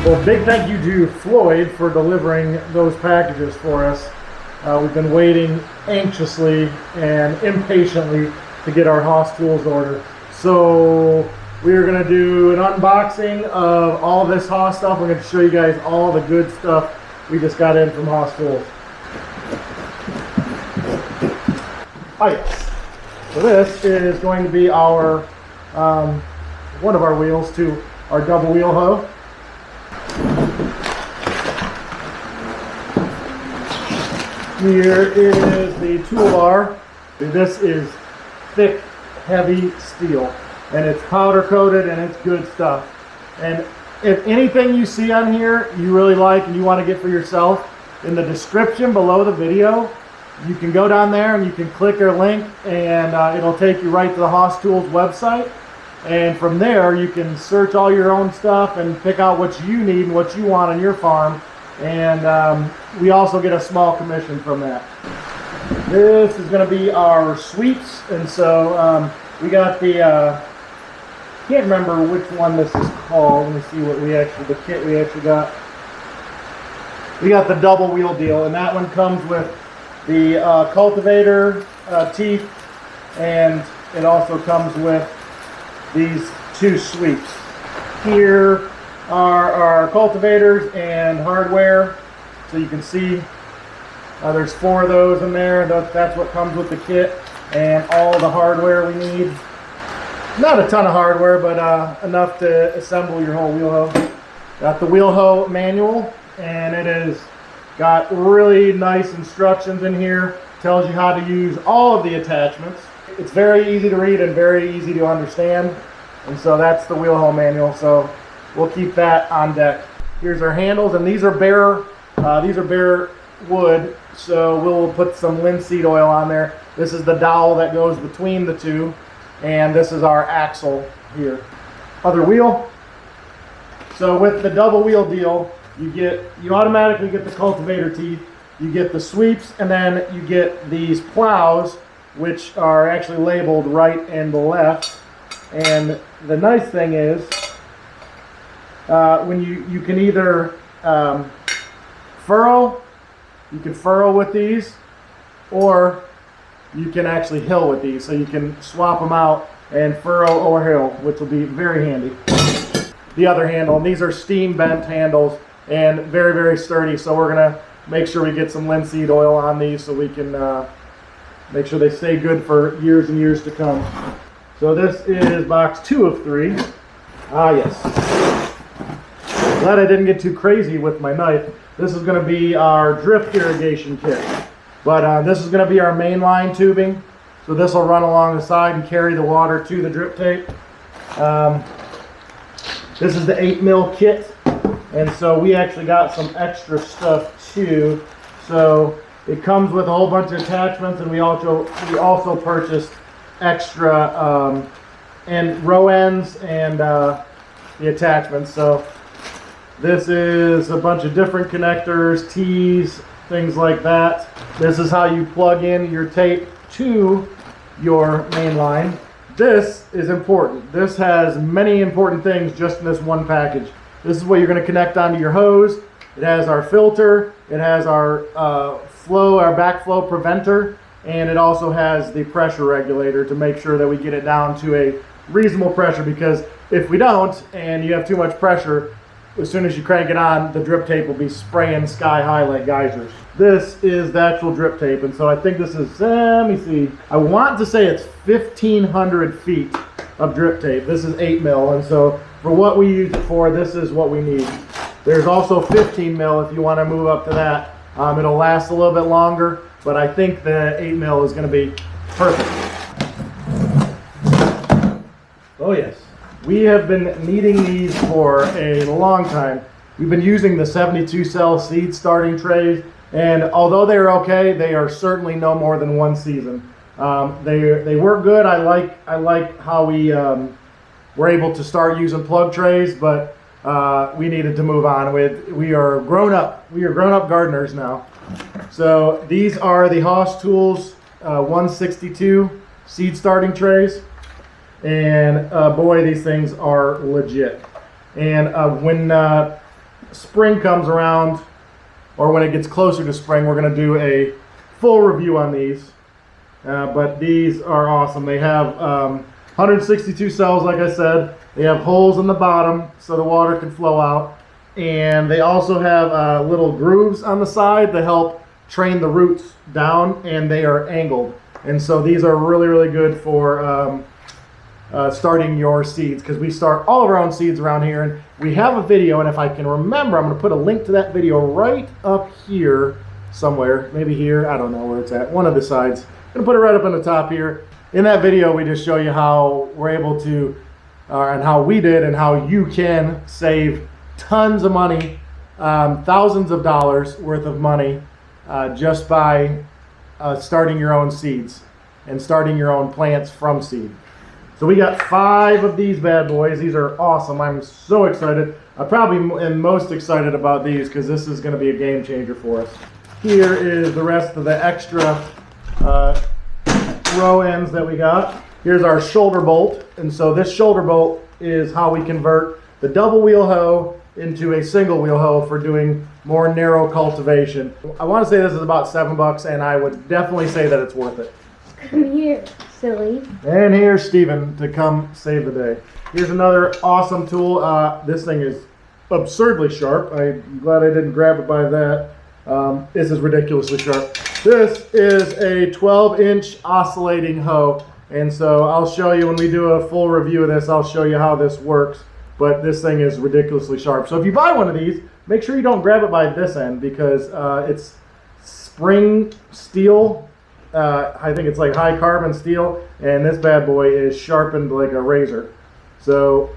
Well, big thank you to Floyd for delivering those packages for us. We've been waiting anxiously and impatiently to get our Haas Tools order. So we're going to do an unboxing of all this Haas stuff. We're going to show you guys all the good stuff we just got in from Haas Tools. Oh yes. So this is going to be our, one of our wheels to our double wheel hoe. Here is the toolbar. This is thick, heavy steel, and it's powder coated and it's good stuff. And if anything you see on here you really like and you want to get for yourself, in the description below the video, you can go down there and you can click our link, and it'll take you right to the Haas Tools website. And from there you can search all your own stuff and pick out what you need and what you want on your farm. And we also get a small commission from that. This is going to be our sweeps, and so we got the can't remember which one this is called. Let me see what the kit we actually got. We got the double wheel deal, and that one comes with the cultivator teeth, and it also comes with these two sweeps. Here are our cultivators and hardware, so you can see there's 4 of those in there. That's what comes with the kit, and all the hardware we need. Not a ton of hardware, but enough to assemble your whole wheel hoe. Got the wheel hoe manual, and it is got really nice instructions in here. Tells you how to use all of the attachments. It's very easy to read and very easy to understand, and so that's the wheel hoe manual. So we'll keep that on deck. Here's our handles, and these are bare wood, so we'll put some linseed oil on there. This is the dowel that goes between the two, and this is our axle here. Other wheel. So with the double wheel deal, you automatically get the cultivator teeth, you get the sweeps, and then you get these plows, which are actually labeled right and left. And the nice thing is, when you can either furrow, you can furrow with these, or you can actually hill with these. So you can swap them out and furrow or hill, which will be very handy. The other handle, and these are steam bent handles and very, very sturdy. So we're gonna make sure we get some linseed oil on these so we can make sure they stay good for years and years to come. So this is box 2 of 3. Ah yes. Glad I didn't get too crazy with my knife. This is going to be our drip irrigation kit. But this is going to be our main line tubing. So this will run along the side and carry the water to the drip tape. This is the 8mm kit. And so we actually got some extra stuff too. So it comes with a whole bunch of attachments, and we also purchased extra and row ends and the attachments. So this is a bunch of different connectors, T's, things like that. This is how you plug in your tape to your main line. This is important. This has many important things just in this one package. This is what you're going to connect onto your hose. It has our filter, it has our backflow preventer, and it also has the pressure regulator to make sure that we get it down to a reasonable pressure, because if we don't and you have too much pressure, as soon as you crank it on, the drip tape will be spraying sky high like geysers. This is the actual drip tape, and so I think this is, let me see, I want to say it's 1,500 feet of drip tape. This is 8mm, and so for what we use it for, this is what we need. There's also 15mm if you want to move up to that. It'll last a little bit longer, but I think the 8mm is going to be perfect. Oh yes. We have been needing these for a long time. We've been using the 72 cell seed starting trays, and although they're okay, they are certainly no more than 1 season. They work good. I like how we were able to start using plug trays, but we needed to move on. We are grown up gardeners now. So these are the Haas Tools 162 seed starting trays. And boy, these things are legit. And when spring comes around, or when it gets closer to spring, we're going to do a full review on these. But these are awesome. They have 162 cells, like I said. They have holes in the bottom so the water can flow out. And they also have little grooves on the side to help train the roots down, and they are angled. And so these are really, really good for starting your seeds, because we start all of our own seeds around here. And we have a video, and if I can remember, I'm going to put a link to that video right up here somewhere. Maybe here. I don't know where it's at. One of the sides. I'm going to put it right up on the top here. In that video, we just show you how we're able to, and how we did, and how you can save tons of money, thousands of dollars worth of money, just by starting your own seeds and starting your own plants from seed. So we got 5 of these bad boys. These are awesome. I'm so excited. I probably am most excited about these because this is going to be a game changer for us. Here is the rest of the extra row ends that we got. Here's our shoulder bolt, and so this shoulder bolt is how we convert the double wheel hoe into a single wheel hoe for doing more narrow cultivation. I want to say this is about $7, and I would definitely say that it's worth it. Come here, silly. And here's Steven to come save the day. Here's another awesome tool. This thing is absurdly sharp. I'm glad I didn't grab it by that. This is ridiculously sharp. This is a 12-inch oscillating hoe, and so I'll show you when we do a full review of this. I'll show you how this works, but this thing is ridiculously sharp. So if you buy one of these, make sure you don't grab it by this end, because it's spring steel. I think it's like high carbon steel, and this bad boy is sharpened like a razor. So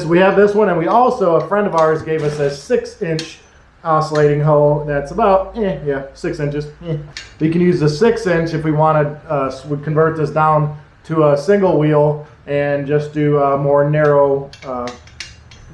we have this one, and we also, a friend of ours gave us a 6-inch oscillating hoe that's about 6 inches. We can use the 6-inch if we want to would convert this down to a single wheel and just do more narrow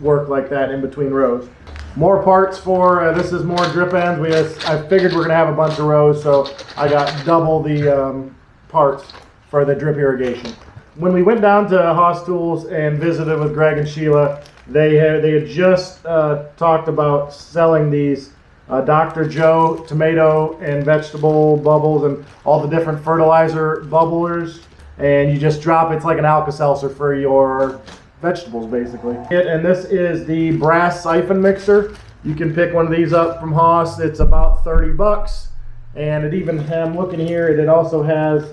work like that in between rows. More parts for this is more drip ends. I figured we're gonna have a bunch of rows, so I got double the parts for the drip irrigation. When we went down to Haas Tools and visited with Greg and Sheila, they had just talked about selling these Dr. Joe tomato and vegetable bubbles and all the different fertilizer bubblers, and you just drop it's like an Alka-Seltzer for your vegetables basically. And this is the brass siphon mixer. You can pick one of these up from Haas. It's about $30, and it even, I'm looking here, it also has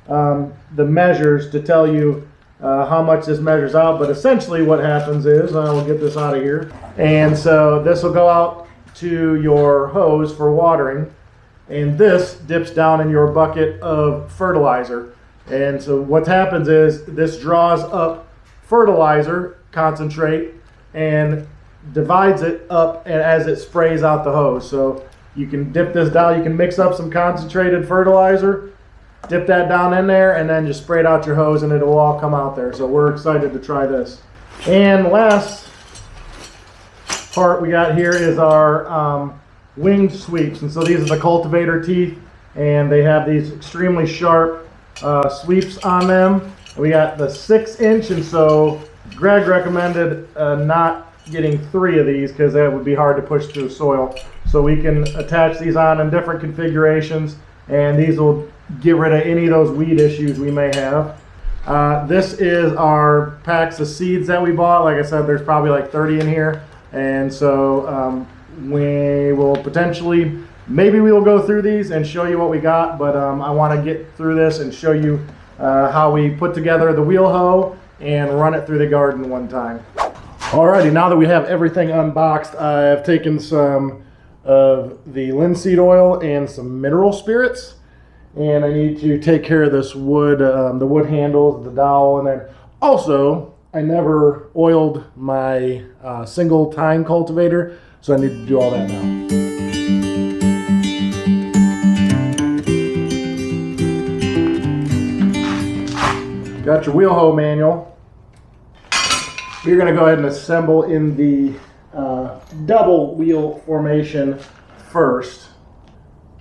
the measures to tell you how much this measures out. But essentially what happens is, we'll get this out of here, and so this will go out to your hose for watering, and this dips down in your bucket of fertilizer. And so what happens is this draws up fertilizer concentrate and divides it up, and as it sprays out the hose. So you can dip this down, you can mix up some concentrated fertilizer, dip that down in there, and then just spray it out your hose, and it'll all come out there. So we're excited to try this. And last part we got here is our winged sweeps. And so these are the cultivator teeth, and they have these extremely sharp sweeps on them. We got the 6-inch, and so Greg recommended not getting 3 of these because that would be hard to push through soil. So we can attach these on in different configurations, and these will get rid of any of those weed issues we may have. This is our packs of seeds that we bought. Like I said, there's probably like 30 in here, and so we will potentially, maybe we will go through these and show you what we got, but I want to get through this and show you how we put together the wheel hoe and run it through the garden one time. Alrighty, now that we have everything unboxed, I've taken some of the linseed oil and some mineral spirits, and I need to take care of this wood, the wood handles, the dowel, and then also I never oiled my single tine cultivator, so I need to do all that now. Got your wheel hoe manual. You're going to go ahead and assemble in the double wheel formation first.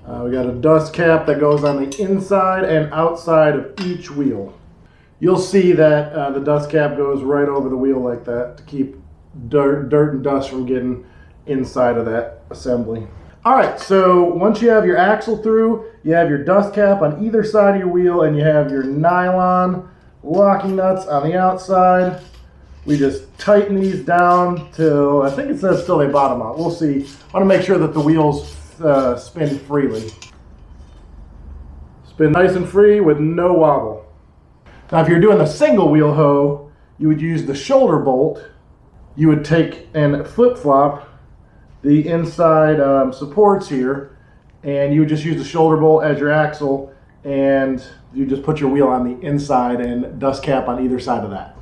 We got a dust cap that goes on the inside and outside of each wheel. You'll see that the dust cap goes right over the wheel like that to keep dirt and dust from getting inside of that assembly. All right, so once you have your axle through, you have your dust cap on either side of your wheel, and you have your nylon locking nuts on the outside. We just tighten these down till, I think it says till they bottom out. We'll see. I want to make sure that the wheels spin freely. Spin nice and free with no wobble. Now if you're doing the single wheel hoe, you would use the shoulder bolt. You would take and flip-flop the inside supports here, and you would just use the shoulder bolt as your axle, and you just put your wheel on the inside and dust cap on either side of that.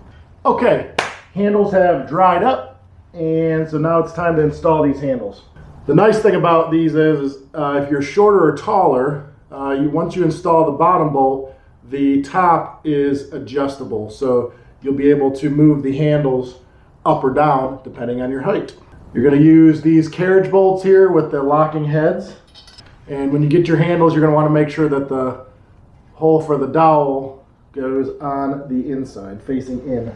Okay, handles have dried up, and so now it's time to install these handles. The nice thing about these is if you're shorter or taller, once you install the bottom bolt, the top is adjustable, so you'll be able to move the handles up or down depending on your height. You're going to use these carriage bolts here with the locking heads, and when you get your handles, you're going to want to make sure that the hole for the dowel goes on the inside, facing in.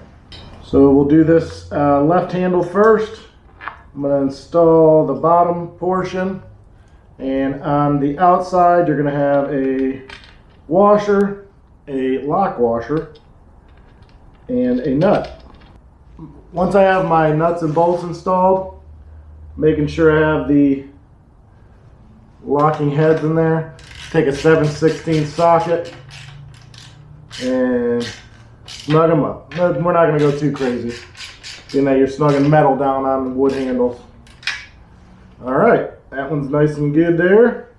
So we'll do this left handle first. I'm going to install the bottom portion, and on the outside you're going to have a washer, a lock washer, and a nut. Once I have my nuts and bolts installed, making sure I have the locking heads in there, take a 7/16 socket and snug them up. We're not going to go too crazy. You know, you're snugging metal down on the wood handles. Alright, that one's nice and good there.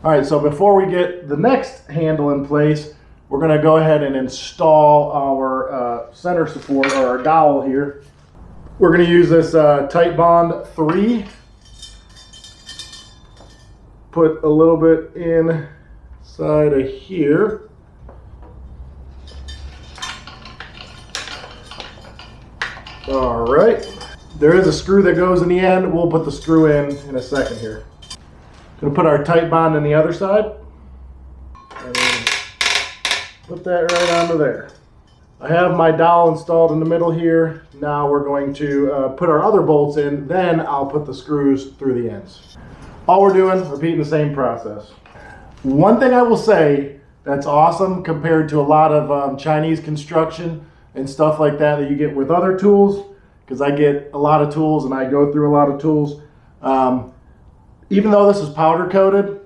Alright, so before we get the next handle in place, we're going to go ahead and install our center support, or our dowel here. We're going to use this Tight Bond 3. Put a little bit inside of here. All right. There is a screw that goes in the end. We'll put the screw in a second here. Going to put our Tight Bond on the other side. And put that right onto there. I have my dowel installed in the middle here. Now we're going to put our other bolts in, then I'll put the screws through the ends. All we're doing, repeating the same process. One thing I will say that's awesome compared to a lot of Chinese construction and stuff like that that you get with other tools, because I get a lot of tools and I go through a lot of tools. Even though this is powder coated,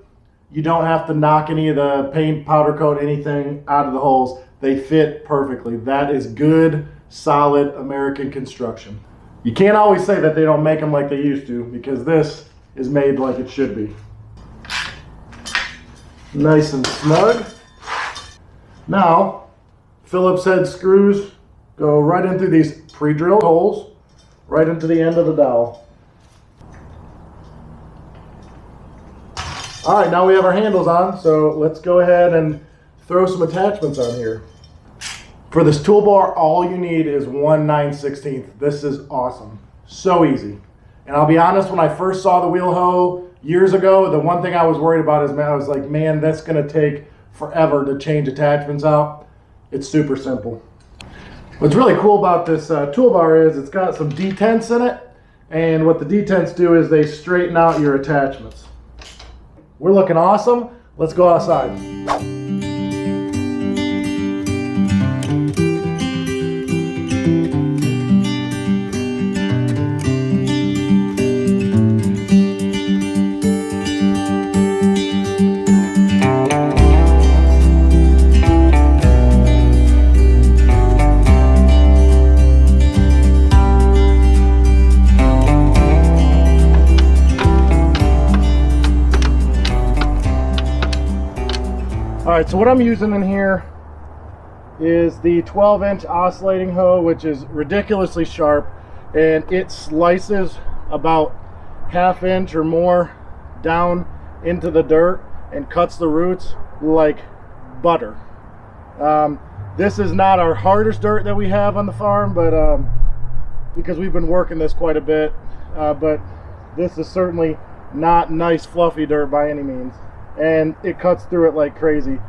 you don't have to knock any of the paint, powder coat, anything out of the holes. They fit perfectly. That is good, solid American construction. You can't always say that they don't make them like they used to, because this is made like it should be. Nice and snug. Now, Phillips head screws go right into these pre-drilled holes, right into the end of the dowel. All right, now we have our handles on, so let's go ahead and throw some attachments on here. For this toolbar, all you need is 1 9/16. This is awesome. So easy. And I'll be honest, when I first saw the wheel hoe years ago, the one thing I was worried about is, man, I was like, man, that's going to take forever to change attachments out. It's super simple. What's really cool about this toolbar is it's got some detents in it, and what the detents do is they straighten out your attachments. We're looking awesome. Let's go outside. Alright, so what I'm using in here is the 12-inch oscillating hoe, which is ridiculously sharp, and it slices about 1/2 inch or more down into the dirt and cuts the roots like butter. This is not our hardest dirt that we have on the farm, but because we've been working this quite a bit, but this is certainly not nice fluffy dirt by any means, and it cuts through it like crazy.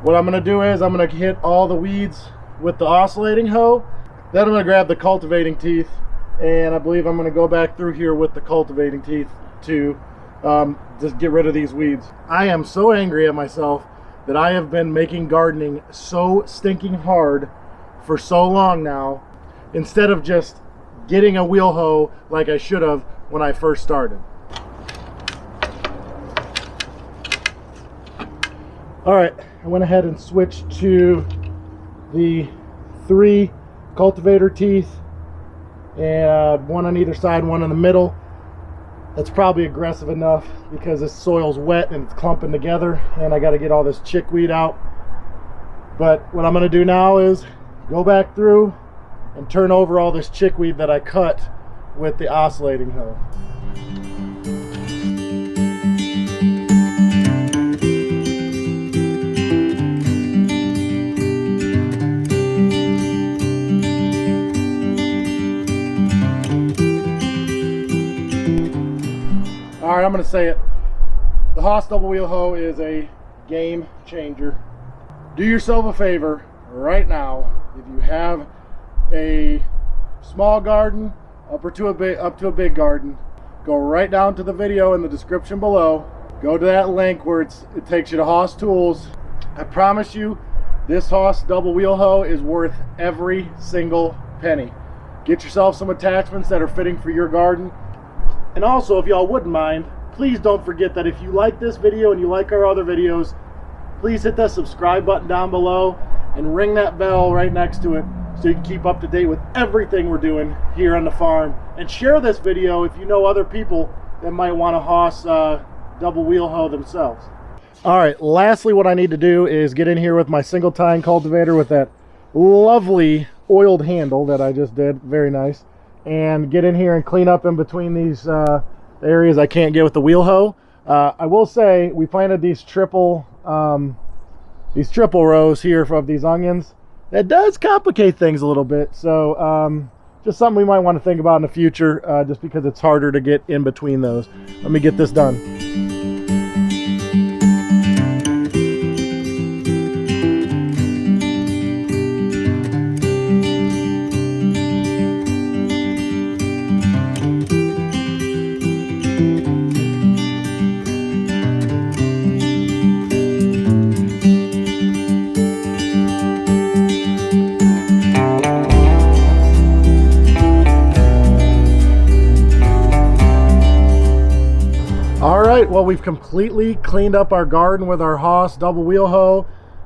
What I'm going to do is I'm going to hit all the weeds with the oscillating hoe, then I'm going to grab the cultivating teeth and I believe I'm going to go back through here with the cultivating teeth to just get rid of these weeds. I am so angry at myself that I have been making gardening so stinking hard for so long now, instead of just getting a wheel hoe like I should have when I first started. All right, I went ahead and switched to the 3 cultivator teeth, and one on either side, one in the middle. That's probably aggressive enough because this soil's wet and it's clumping together, and I got to get all this chickweed out. But what I'm going to do now is go back through and turn over all this chickweed that I cut with the oscillating hoe. All right, I'm going to say it. The Hisea Double Wheel Hoe is a game changer. Do yourself a favor right now. If you have a small garden up to a big garden, go right down to the video in the description below. Go to that link where it takes you to Hisea Tools. I promise you, this Hisea Double Wheel Hoe is worth every single penny. Get yourself some attachments that are fitting for your garden. And also, if y'all wouldn't mind, please don't forget that if you like this video and you like our other videos, please hit that subscribe button down below and ring that bell right next to it so you can keep up to date with everything we're doing here on the farm. And share this video if you know other people that might want a Hisea Double Wheel Hoe themselves. All right, lastly, what I need to do is get in here with my single tine cultivator with that lovely oiled handle that I just did. Very nice. And get in here and clean up in between these areas I can't get with the wheel hoe. I will say we planted these triple rows here of these onions. That does complicate things a little bit, so just something we might want to think about in the future, just because it's harder to get in between those. Let me get this done. Alright, well, we've completely cleaned up our garden with our Hisea Double Wheel Hoe.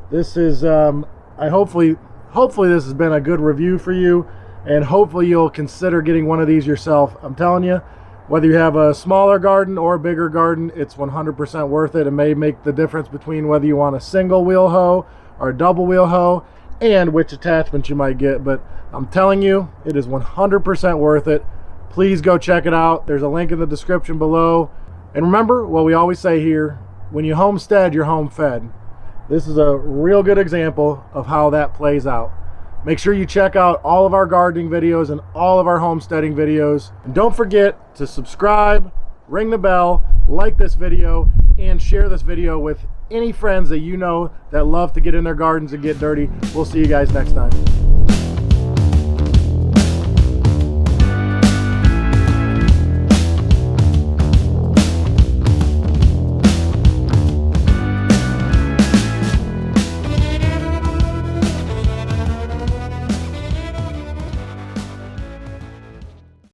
This is, hopefully this has been a good review for you, and hopefully you'll consider getting one of these yourself. I'm telling you, whether you have a smaller garden or a bigger garden, it's 100% worth it. It may make the difference between whether you want a single wheel hoe or a double wheel hoe and which attachment you might get. But I'm telling you, it is 100% worth it. Please go check it out. There's a link in the description below. And remember what we always say here, when you homestead, you're home fed. This is a real good example of how that plays out. Make sure you check out all of our gardening videos and all of our homesteading videos. And don't forget to subscribe, ring the bell, like this video, and share this video with any friends that you know that love to get in their gardens and get dirty. We'll see you guys next time.